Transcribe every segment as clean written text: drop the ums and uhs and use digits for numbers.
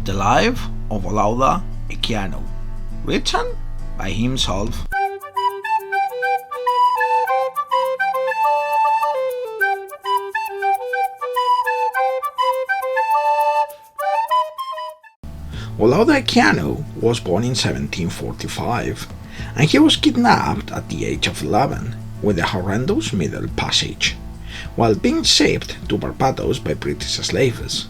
The Life of Olaudah Equiano, written by himself. Olaudah Equiano was born in 1745, and he was kidnapped at the age of 11 with a horrendous Middle Passage, while being shipped to Barbados by British slavers.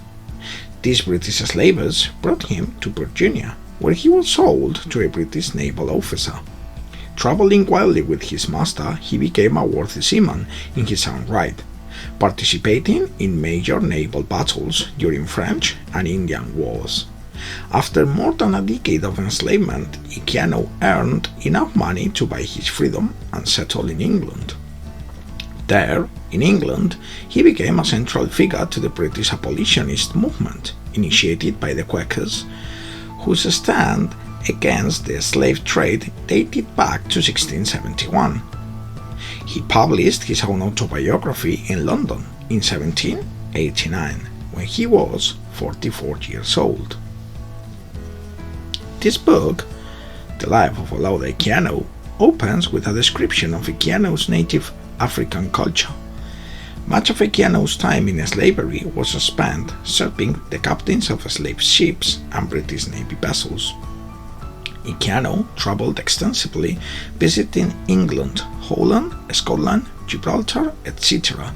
These British slavers brought him to Virginia, where he was sold to a British naval officer. Traveling wildly with his master, he became a worthy seaman in his own right, participating in major naval battles during French and Indian wars. After more than a decade of enslavement, Equiano earned enough money to buy his freedom and settle in England. There, in England, he became a central figure to the British abolitionist movement, initiated by the Quakers, whose stand against the slave trade dated back to 1671. He published his own autobiography in London in 1789, when he was 44 years old. This book, The Life of Olaudah Equiano, opens with a description of Equiano's native African culture. Much of Equiano's time in slavery was spent serving the captains of slave ships and British Navy vessels. Equiano traveled extensively, visiting England, Holland, Scotland, Gibraltar, etc.,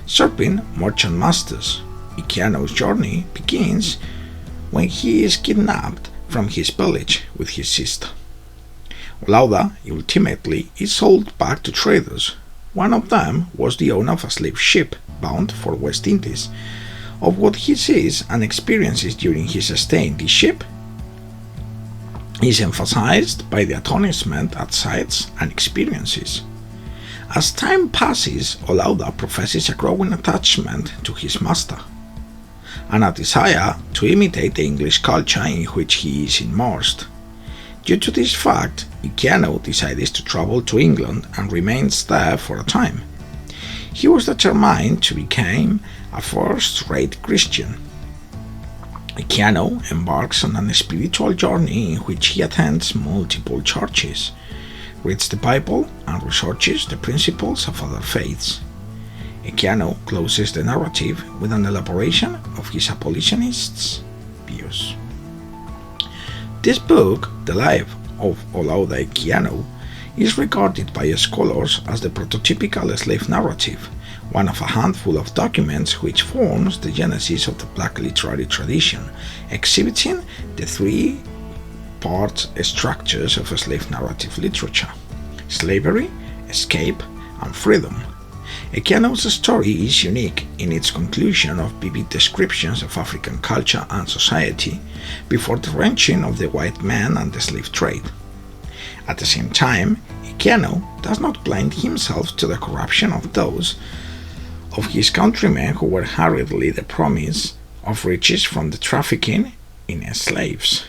serving merchant masters. Equiano's journey begins when he is kidnapped from his village with his sister. Olaudah ultimately is sold back to traders. One of them was the owner of a slave ship bound for West Indies. Of what he sees and experiences during his stay in this ship is emphasized by the astonishment at sights and experiences. As time passes, Olaudah professes a growing attachment to his master and a desire to imitate the English culture in which he is immersed. Due to this fact, Equiano decides to travel to England and remains there for a time. He was determined to become a first-rate Christian. Equiano embarks on a spiritual journey in which he attends multiple churches, reads the Bible, and researches the principles of other faiths. Equiano closes the narrative with an elaboration of his abolitionists' views. This book, The Life of Olaudah Equiano, is regarded by scholars as the prototypical slave narrative, one of a handful of documents which forms the genesis of the Black literary tradition, exhibiting the three-part structures of slave narrative literature: slavery, escape, and freedom. Equiano's story is unique in its conclusion of vivid descriptions of African culture and society before the wrenching of the white man and the slave trade. At the same time, Equiano does not blind himself to the corruption of those of his countrymen who were hurriedly the promise of riches from the trafficking in slaves.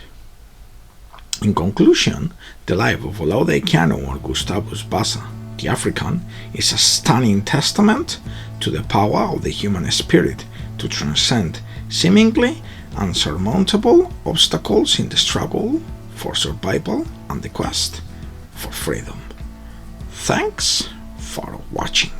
In conclusion, The Life of Olaudah Equiano, or Gustavus Vassa, the African, is a stunning testament to the power of the human spirit to transcend seemingly unsurmountable obstacles in the struggle for survival and the quest for freedom. Thanks for watching.